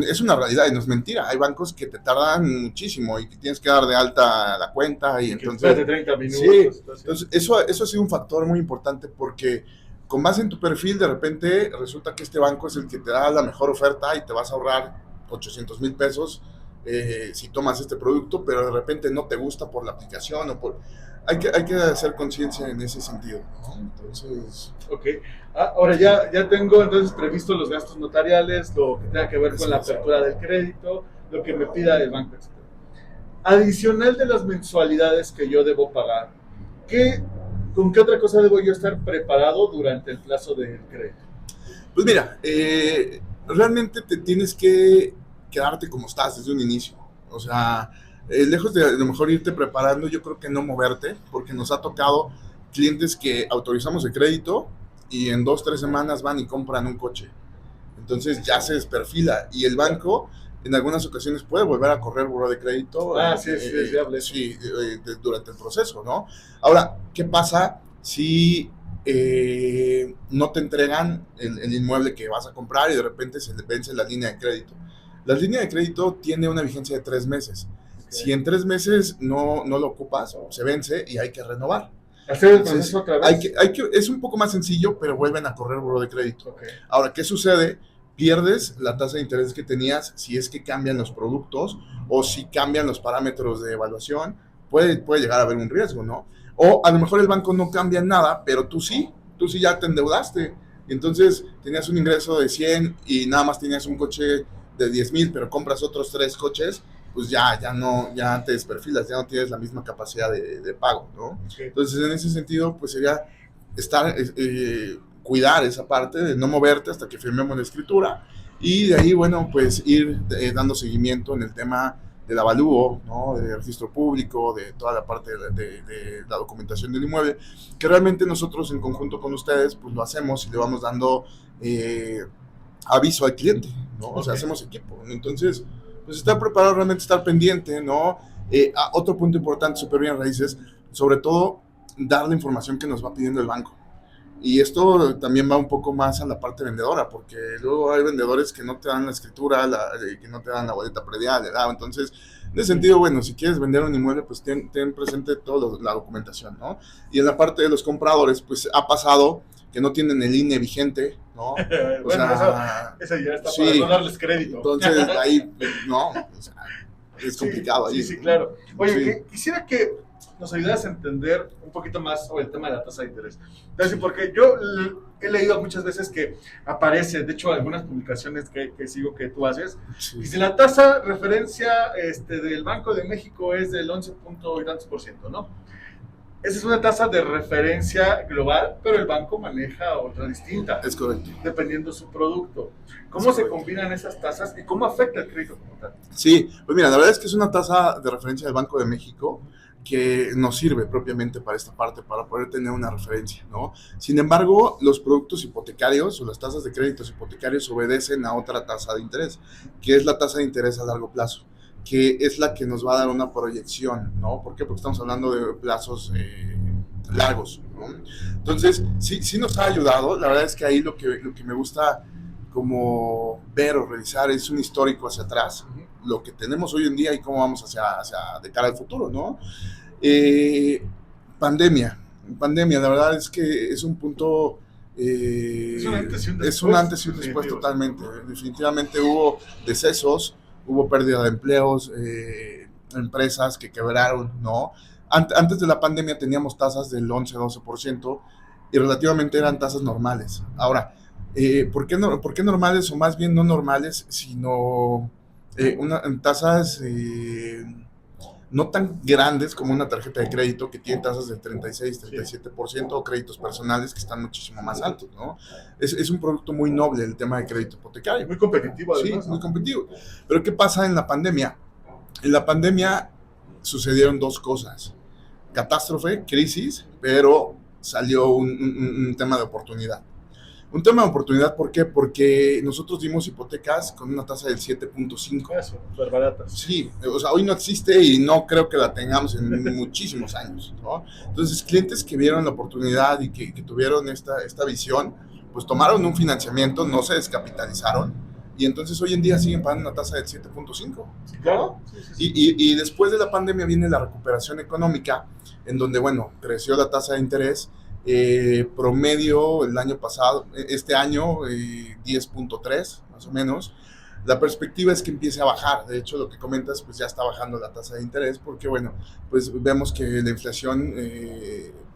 Es una realidad y no es mentira. Hay bancos que te tardan muchísimo y que tienes que dar de alta la cuenta y entonces... de 30 minutos. Sí, entonces eso ha sido un factor muy importante porque con base en tu perfil, de repente resulta que este banco es el que te da la mejor oferta y te vas a ahorrar 800,000 pesos si tomas este producto, pero de repente no te gusta por la aplicación o por... Hay que hacer conciencia en ese sentido, ¿no? Entonces... Ok. Ahora ya tengo entonces previsto los gastos notariales, lo que tenga que ver con la apertura del crédito, lo que me pida el banco, etc. Adicional de las mensualidades que yo debo pagar, ¿con qué otra cosa debo yo estar preparado durante el plazo del crédito? Pues mira, realmente te tienes que quedarte como estás desde un inicio. O sea, lejos de a lo mejor irte preparando, yo creo que no moverte, porque nos ha tocado clientes que autorizamos el crédito y en 2-3 semanas van y compran un coche. Entonces ya se desperfila y el banco en algunas ocasiones puede volver a correr buró de crédito. Sí, es viable. Sí, durante el proceso, ¿no? Ahora, ¿qué pasa si no te entregan el inmueble que vas a comprar y de repente se le vence la línea de crédito? La línea de crédito tiene una vigencia de 3 meses. Okay. Si en 3 meses no lo ocupas, se vence y hay que renovar. ¿Hacer el proceso otra vez? Es un poco más sencillo, pero vuelven a correr buró de crédito. Okay. Ahora, ¿qué sucede? Pierdes la tasa de interés que tenías si es que cambian los productos o si cambian los parámetros de evaluación. Puede llegar a haber un riesgo, ¿no? O a lo mejor el banco no cambia nada, pero tú sí ya te endeudaste. Entonces tenías un ingreso de 100 y nada más tenías un coche de 10,000, pero compras otros 3 coches, pues ya te desperfilas, ya no tienes la misma capacidad de pago, ¿no? Okay. Entonces en ese sentido, pues sería cuidar esa parte de no moverte hasta que firmemos la escritura y de ahí, bueno, pues ir dando seguimiento en el tema del avalúo, ¿no? Del registro público, de toda la parte de la documentación del inmueble, que realmente nosotros en conjunto con ustedes, pues lo hacemos y le vamos dando aviso al cliente, ¿no? O sea, hacemos equipo. Entonces, pues estar preparado, realmente estar pendiente, ¿no? Otro punto importante, súper bien raíces, sobre todo dar la información que nos va pidiendo el banco. Y esto también va un poco más a la parte vendedora, porque luego hay vendedores que no te dan la escritura, que no te dan la boleta predial, entonces, en ese sentido, bueno, si quieres vender un inmueble, pues ten presente toda la documentación, ¿no? Y en la parte de los compradores, pues ha pasado que no tienen el INE vigente, ¿no? Bueno, eso ya está para no darles crédito. Entonces, ahí, no, o sea, es complicado ahí. Sí, claro. Oye, quisiera que nos ayudas a entender un poquito más sobre el tema de la tasa de interés. Entonces, porque yo he leído muchas veces que aparece, de hecho, algunas publicaciones que sigo que tú haces, y si la tasa referencia del Banco de México es del 11 punto y tantos %, ¿no? Esa es una tasa de referencia global, pero el banco maneja otra distinta. Es correcto. Dependiendo de su producto. ¿Cómo se combinan esas tasas y cómo afecta el crédito como tal? Sí, pues mira, la verdad es que es una tasa de referencia del Banco de México que nos sirve propiamente para esta parte, para poder tener una referencia, ¿no? Sin embargo, los productos hipotecarios o las tasas de créditos hipotecarios obedecen a otra tasa de interés, que es la tasa de interés a largo plazo, que es la que nos va a dar una proyección, ¿no? ¿Por qué? Porque estamos hablando de plazos largos, ¿no? Entonces, sí nos ha ayudado. La verdad es que ahí lo que me gusta como ver o revisar es un histórico hacia atrás, lo que tenemos hoy en día y cómo vamos hacia de cara al futuro, ¿no? Pandemia, la verdad es que es un punto... es un antes y un después. Es un antes y un después totalmente. Definitivamente hubo decesos, hubo pérdida de empleos, empresas que quebraron, ¿no? Antes de la pandemia teníamos tasas del 11-12% y relativamente eran tasas normales. Ahora, ¿por qué normales o más bien no normales, sino tasas no tan grandes como una tarjeta de crédito que tiene tasas del 36-37% o créditos personales que están muchísimo más altos, ¿no? Es un producto muy noble el tema de crédito hipotecario. Muy competitivo además. Sí, muy competitivo. Pero ¿qué pasa en la pandemia? En la pandemia sucedieron 2 cosas. Catástrofe, crisis, pero salió un tema de oportunidad. Un tema de oportunidad, ¿por qué? Porque nosotros dimos hipotecas con una tasa del 7.5. Eso, súper baratas. Sí, o sea, hoy no existe y no creo que la tengamos en muchísimos años, ¿no? Entonces, clientes que vieron la oportunidad y que tuvieron esta visión, pues tomaron un financiamiento, no se descapitalizaron y entonces hoy en día siguen pagando una tasa del 7.5. Sí, claro. Sí. Y después de la pandemia viene la recuperación económica, en donde, bueno, creció la tasa de interés. Promedio el año pasado, este año 10.3 más o menos, la perspectiva es que empiece a bajar. De hecho, lo que comentas, pues ya está bajando la tasa de interés, porque bueno, pues vemos que la inflación,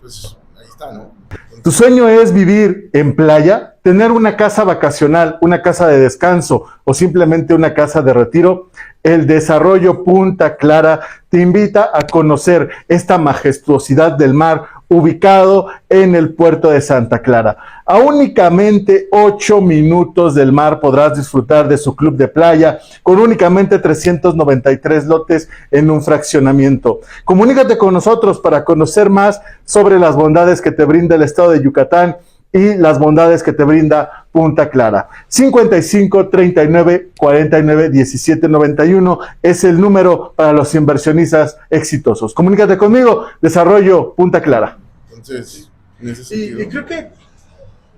pues ahí está, ¿no? Entonces, ¿Tu sueño es vivir en playa, tener una casa vacacional, una casa de descanso o simplemente una casa de retiro? El Desarrollo Punta Clara te invita a conocer esta majestuosidad del mar ubicado en el puerto de Santa Clara. A únicamente 8 minutos del mar podrás disfrutar de su club de playa con únicamente 393 lotes en un fraccionamiento. Comunícate con nosotros para conocer más sobre las bondades que te brinda el estado de Yucatán y las bondades que te brinda Punta Clara. 55 39 49 17 91 es el número para los inversionistas exitosos. Comunícate conmigo, Desarrollo Punta Clara. entonces en ese sentido. Y creo que,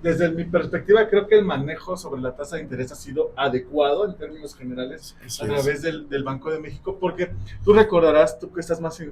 desde mi perspectiva, creo que el manejo sobre la tasa de interés ha sido adecuado en términos generales Así a es. través del Banco de México, porque tú recordarás, tú que estás más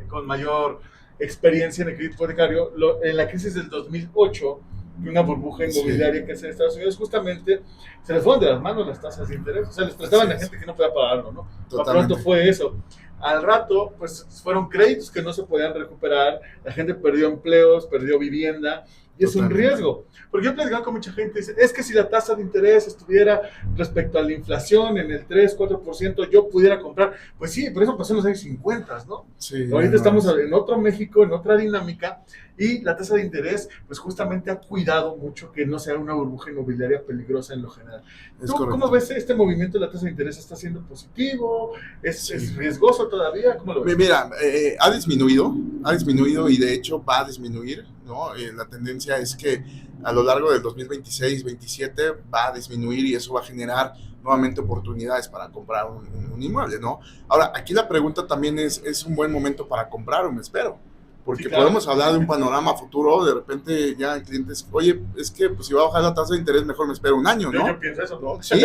con mayor experiencia en el crédito hipotecario, en la crisis del 2008, una burbuja inmobiliaria que hace en Estados Unidos, justamente se les fueron de las manos las tasas de interés, o sea, les prestaban Así a es. gente que no podía pagarlo, ¿no? De Totalmente. pronto fue eso. Al rato, pues fueron créditos que no se podían recuperar, la gente perdió empleos, perdió vivienda, y es un Totalmente. riesgo. Porque yo he platicado con mucha gente y dice, es que si la tasa de interés estuviera respecto a la inflación en el 3, 4%, yo pudiera comprar. Pues sí, pero eso pasó en los años 50, ¿no? Sí, Ahorita no, estamos no, en otro México, en otra dinámica, y la tasa de interés, pues justamente ha cuidado mucho que no sea una burbuja inmobiliaria peligrosa en lo general. es ¿Tú correcto. cómo ves este movimiento de la tasa de interés? ¿Está siendo positivo? ¿Es, Sí. es riesgoso todavía? ¿Cómo lo ves? Mira, ha disminuido y de hecho va a disminuir, ¿no? La tendencia es que a lo largo del 2026-27 va a disminuir y eso va a generar nuevamente oportunidades para comprar un inmueble, ¿no? Ahora, aquí la pregunta también es un buen momento para comprar o me espero. Porque Sí, claro. podemos hablar de un panorama futuro, de repente ya el cliente es, oye, es que pues, si va a bajar la tasa de interés, mejor me espero un año, ¿no? Yo pienso eso, ¿no? Sí,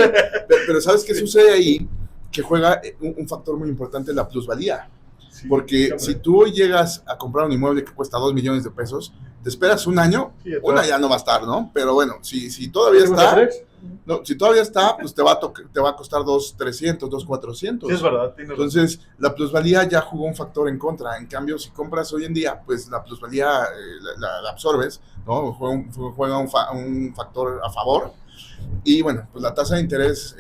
pero ¿sabes qué sucede ahí? Que juega un factor muy importante, la plusvalía. Sí, Porque hombre. si tú hoy llegas a comprar un inmueble que cuesta 2 millones de pesos, te esperas un año, Sí, ya una está. ya no va a estar, ¿no? Pero bueno, si todavía ¿Segundo está, tres? no, si todavía está, pues te va a costar 2,300, 2,400. Sí, es verdad. Tienes razón. Entonces, la plusvalía ya jugó un factor en contra. En cambio, si compras hoy en día, pues la plusvalía la absorbes, ¿no? Juega un factor a favor. Y bueno, pues la tasa de interés,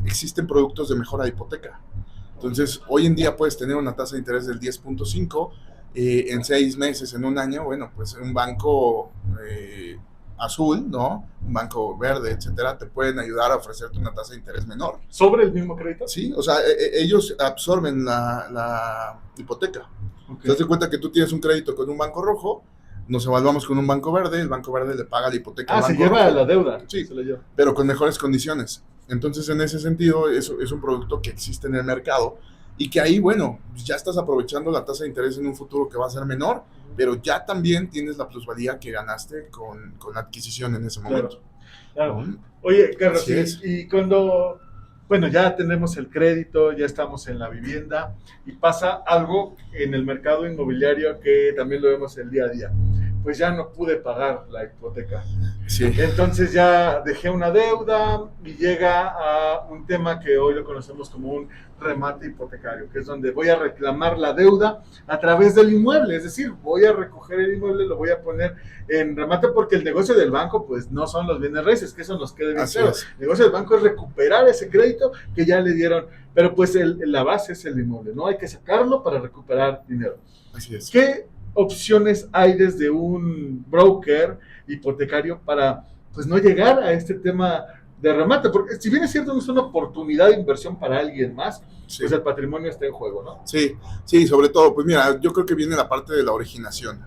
existen productos de mejora de hipoteca. Entonces, hoy en día puedes tener una tasa de interés del 10.5 en 6 meses, en un año. Bueno, pues un banco azul, ¿no? Un banco verde, etcétera, te pueden ayudar a ofrecerte una tasa de interés menor. ¿Sobre el mismo crédito? Sí, o sea, ellos absorben la hipoteca. Ok. Te das cuenta que tú tienes un crédito con un banco rojo, nos evaluamos con un banco verde, el banco verde le paga la hipoteca al Ah, se banco lleva rojo, la deuda. Sí. Se la lleva. pero con mejores condiciones. Entonces, en ese sentido, es un producto que existe en el mercado y que ahí, bueno, ya estás aprovechando la tasa de interés en un futuro que va a ser menor, pero ya también tienes la plusvalía que ganaste con la adquisición en ese momento. Claro. ¿No? Oye, Carlos, Así es. y cuando, bueno, ya tenemos el crédito, ya estamos en la vivienda y pasa algo en el mercado inmobiliario que también lo vemos el día a día. Pues ya no pude pagar la hipoteca. Sí. Entonces ya dejé una deuda y llega a un tema que hoy lo conocemos como un remate hipotecario, que es donde voy a reclamar la deuda a través del inmueble, es decir, voy a recoger el inmueble, lo voy a poner en remate porque el negocio del banco pues no son los bienes raíces, que eso nos quede bien Así claro. es. El negocio del banco es recuperar ese crédito que ya le dieron, pero pues la base es el inmueble, ¿no? Hay que sacarlo para recuperar dinero. Así es. ¿Qué opciones hay desde un broker hipotecario para pues no llegar a este tema de remate? Porque si bien es cierto, no es una oportunidad de inversión para alguien más, Sí. pues el patrimonio está en juego, ¿no? Sí, sí, sobre todo, pues mira, yo creo que viene la parte de la originación.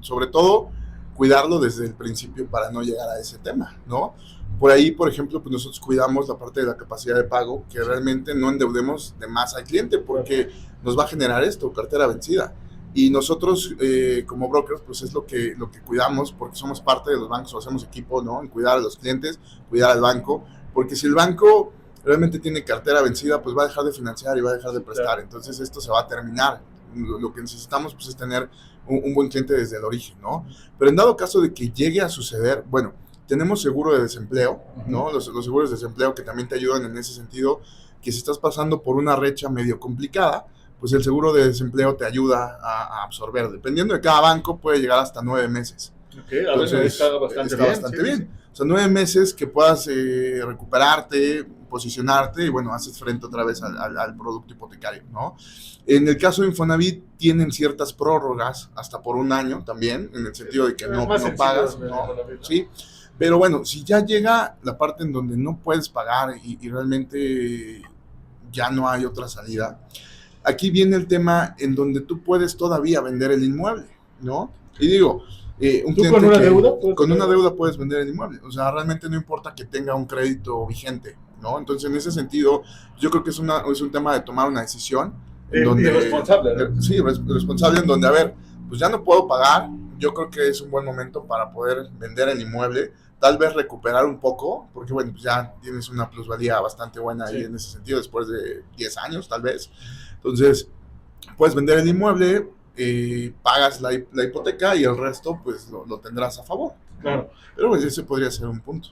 Sobre todo, cuidarlo desde el principio para no llegar a ese tema, ¿no? Por ahí, por ejemplo, pues nosotros cuidamos la parte de la capacidad de pago, que realmente no endeudemos de más al cliente, porque nos va a generar esto, cartera vencida. Y nosotros, como brokers, pues es lo que cuidamos, porque somos parte de los bancos, o hacemos equipo, ¿no? En cuidar a los clientes, cuidar al banco, porque si el banco realmente tiene cartera vencida, pues va a dejar de financiar y va a dejar de prestar. Entonces esto se va a terminar. Lo que necesitamos, pues, es tener un buen cliente desde el origen, ¿no? Pero en dado caso de que llegue a suceder, bueno, tenemos seguro de desempleo, ¿no? Los seguros de desempleo que también te ayudan en ese sentido, que si estás pasando por una racha medio complicada, pues el seguro de desempleo te ayuda a absorber. Dependiendo de cada banco, puede llegar hasta 9 meses. Entonces, está bastante bien. O sea, 9 meses que puedas recuperarte, posicionarte y bueno, haces frente otra vez al producto hipotecario, ¿no? En el caso de Infonavit tienen ciertas prórrogas hasta por 1 año también, en el sentido de que no pagas, ¿no? Sí. Pero bueno, si ya llega la parte en donde no puedes pagar y realmente ya no hay otra salida, aquí viene el tema en donde tú puedes todavía vender el inmueble, ¿no? Y digo, un ¿tú con una deuda? Con una deuda puedes vender el inmueble. O sea, realmente no importa que tenga un crédito vigente, ¿no? Entonces, en ese sentido, yo creo que es un tema de tomar una decisión. En donde, y responsable, ¿no? Sí, responsable, en donde, a ver, pues ya no puedo pagar. Yo creo que es un buen momento para poder vender el inmueble, tal vez recuperar un poco, porque bueno, pues ya tienes una plusvalía bastante buena ahí en ese sentido, después de 10 años tal vez. Entonces, puedes vender el inmueble, pagas la hipoteca y el resto pues lo tendrás a favor. Claro. Pero pues ese podría ser un punto.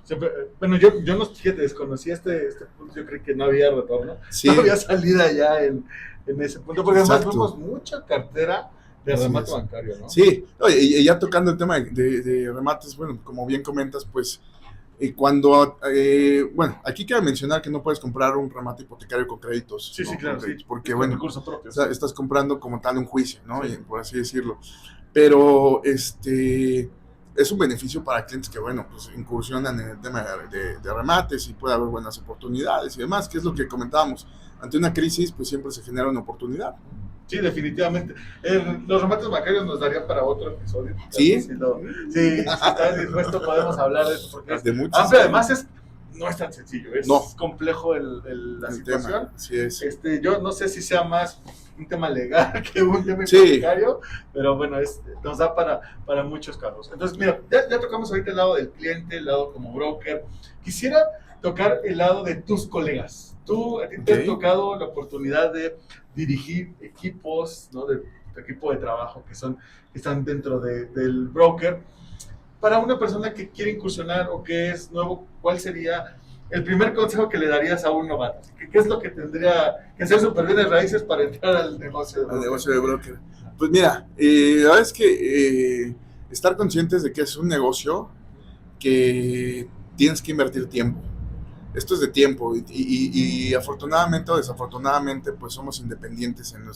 Bueno, yo no, fíjate, desconocía este punto, yo creí que no había retorno, Sí. No había salida ya en ese punto, porque además Exacto. vemos mucha cartera de remate bancario, ¿no? Sí, y ya tocando el tema de remates, bueno, como bien comentas, pues bueno, aquí cabe mencionar que no puedes comprar un remate hipotecario con créditos. Sí, ¿no? sí, claro, Con créditos, sí. porque Con bueno, recurso propio. estás comprando como tal un juicio, ¿no? Sí. Y por así decirlo. Pero es un beneficio para clientes que, bueno, pues incursionan en el tema de remates y puede haber buenas oportunidades y demás, que es lo que comentábamos. Ante una crisis, pues siempre se genera una oportunidad. Sí, definitivamente. Los remates bancarios nos darían para otro episodio. ¿Sí? Si estás dispuesto, podemos hablar de eso, porque De muchos además no es tan sencillo, es No. complejo la situación. Tema, sí es. Yo no sé si sea más un tema legal que un tema Sí. hipotecario, pero bueno, nos da para muchos casos. Entonces, mira, ya tocamos ahorita el lado del cliente, el lado como broker. Quisiera tocar el lado de tus colegas. A ti te ha tocado la oportunidad de dirigir equipos, ¿no? De tu equipo de trabajo que están dentro del broker. Para una persona que quiere incursionar o que es nuevo, ¿cuál sería el primer consejo que le darías a un novato? ¿Qué es lo que tendría que hacer súper bien de raíces para entrar al negocio de broker? Al negocio de broker. Pues mira, la verdad es que estar conscientes de que es un negocio que tienes que invertir tiempo. Esto es de tiempo y afortunadamente o desafortunadamente pues somos independientes en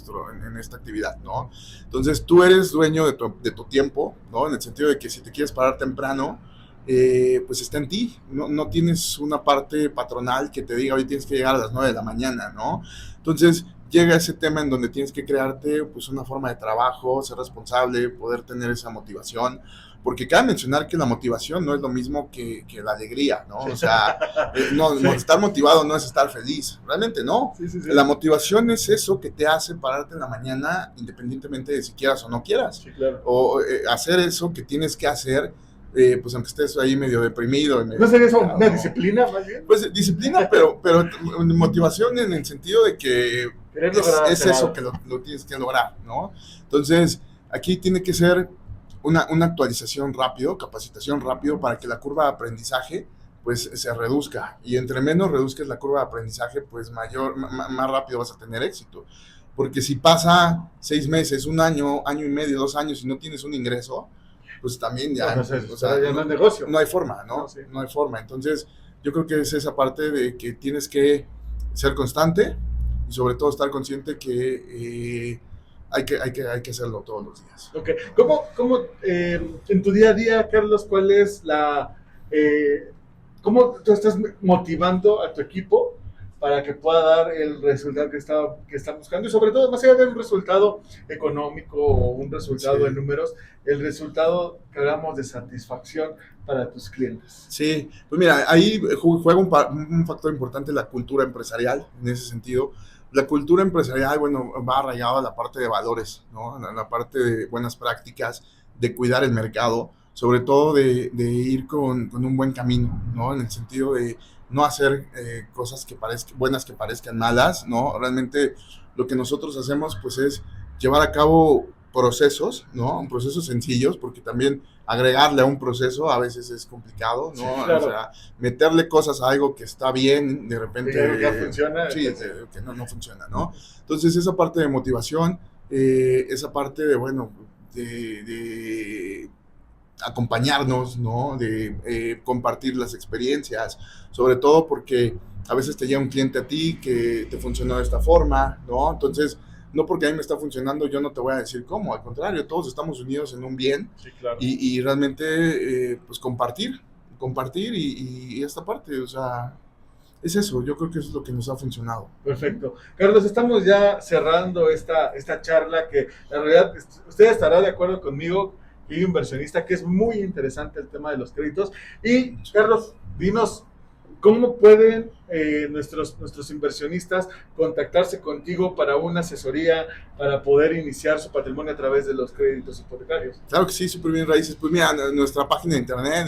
esta actividad, ¿no? Entonces tú eres dueño de tu tiempo, ¿no? En el sentido de que si te quieres parar temprano, pues está en ti, no tienes una parte patronal que te diga hoy tienes que llegar a las 9 de la mañana, ¿no? Entonces llega ese tema en donde tienes que crearte pues una forma de trabajo, ser responsable, poder tener esa motivación. Porque cabe mencionar que la motivación no es lo mismo que la alegría, ¿no? O sea, estar motivado no es estar feliz, realmente no. Sí. La motivación es eso que te hace pararte en la mañana independientemente de si quieras o no quieras. Sí, claro. O hacer eso que tienes que hacer, pues aunque estés ahí medio deprimido. ¿No sería eso una disciplina más bien? Pues disciplina, pero motivación en el sentido de que es eso que lo tienes que lograr, ¿no? Entonces, aquí tiene que ser una actualización rápido, capacitación rápido para que la curva de aprendizaje pues se reduzca, y entre menos reduzcas la curva de aprendizaje pues más rápido vas a tener éxito, porque si pasa 6 meses, 1 año, año y medio, 2 años y no tienes un ingreso, pues también ya, ya no es negocio. No hay forma, ¿no? Sí. No hay forma. Entonces yo creo que es esa parte de que tienes que ser constante y sobre todo estar consciente que hay que hacerlo todos los días. Okay. ¿Cómo en tu día a día, Carlos, cuál es cómo tú estás motivando a tu equipo para que pueda dar el resultado que está buscando? Y sobre todo, más allá de un resultado económico o un resultado en números, el resultado que hablamos de satisfacción para tus clientes. Sí, pues mira, ahí juega un factor importante la cultura empresarial, en ese sentido. La cultura empresarial, bueno, va arraigada a la parte de valores, ¿no? A la parte de buenas prácticas, de cuidar el mercado, sobre todo de ir con un buen camino, ¿no? En el sentido de no hacer cosas buenas que parezcan malas, ¿no? Realmente lo que nosotros hacemos, pues, es llevar a cabo procesos, ¿no? Procesos sencillos, porque también agregarle a un proceso a veces es complicado, ¿no? Sí, claro. O sea, meterle cosas a algo que está bien, de repente... Que ya funciona. Sí, que no funciona, ¿no? Entonces, esa parte de motivación, esa parte de, bueno, de acompañarnos, ¿no? De compartir las experiencias, sobre todo porque a veces te llega un cliente a ti que te funcionó de esta forma, ¿no? Entonces, no porque a mí me está funcionando, yo no te voy a decir cómo, al contrario, todos estamos unidos en un bien Sí, claro. y realmente, pues compartir y esta parte, o sea, es eso, yo creo que eso es lo que nos ha funcionado. Perfecto. Carlos, estamos ya cerrando esta charla que en realidad usted estará de acuerdo conmigo, y inversionista, que es muy interesante el tema de los créditos. Y Carlos, dinos cómo pueden nuestros inversionistas contactarse contigo para una asesoría, para poder iniciar su patrimonio a través de los créditos hipotecarios. Claro que sí, súper bien raíces. Pues mira, nuestra página de internet,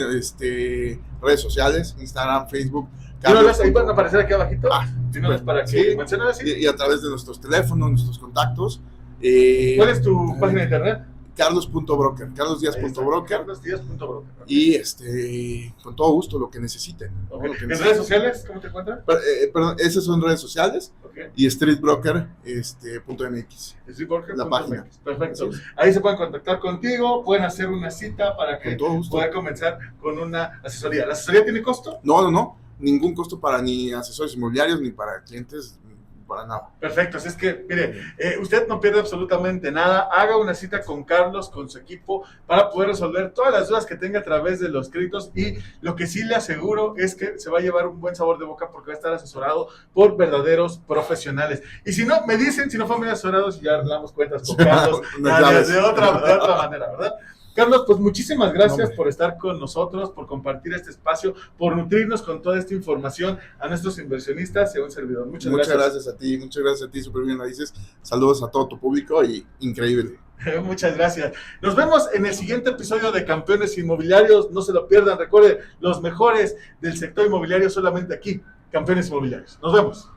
redes sociales, Instagram, Facebook. Dínolas, ahí van a aparecer aquí abajito. Dínolas para que sí, mencionen así. Y a través de nuestros teléfonos, nuestros contactos. ¿Cuál es tu página de internet? Carlos.broker, carlosdiaz.broker. Carlosdiaz.broker. Y con todo gusto, lo que necesiten. Okay. Lo que ¿En necesiten. redes sociales cómo te encuentran? Perdón, esas son redes sociales. Okay. Y streetbroker.mx. La página. Perfecto. Ahí se pueden contactar contigo, pueden hacer una cita para que puedan comenzar con una asesoría. ¿La asesoría tiene costo? No. Ningún costo para ni asesores inmobiliarios ni para clientes. Para nada. Perfecto, así es que, mire, usted no pierde absolutamente nada, haga una cita con Carlos, con su equipo, para poder resolver todas las dudas que tenga a través de los créditos, y lo que sí le aseguro es que se va a llevar un buen sabor de boca porque va a estar asesorado por verdaderos profesionales. Y si no, me dicen, si no fueron bien asesorados, y ya arreglamos cuentas con Carlos de otra manera, ¿verdad? Carlos, pues muchísimas gracias por estar con nosotros, por compartir este espacio, por nutrirnos con toda esta información a nuestros inversionistas y a un servidor. Muchas gracias a ti, súper bien raíces. Saludos a todo tu público y increíble. Muchas gracias. Nos vemos en el siguiente episodio de Campeones Inmobiliarios. No se lo pierdan. Recuerden, los mejores del sector inmobiliario solamente aquí, Campeones Inmobiliarios. Nos vemos.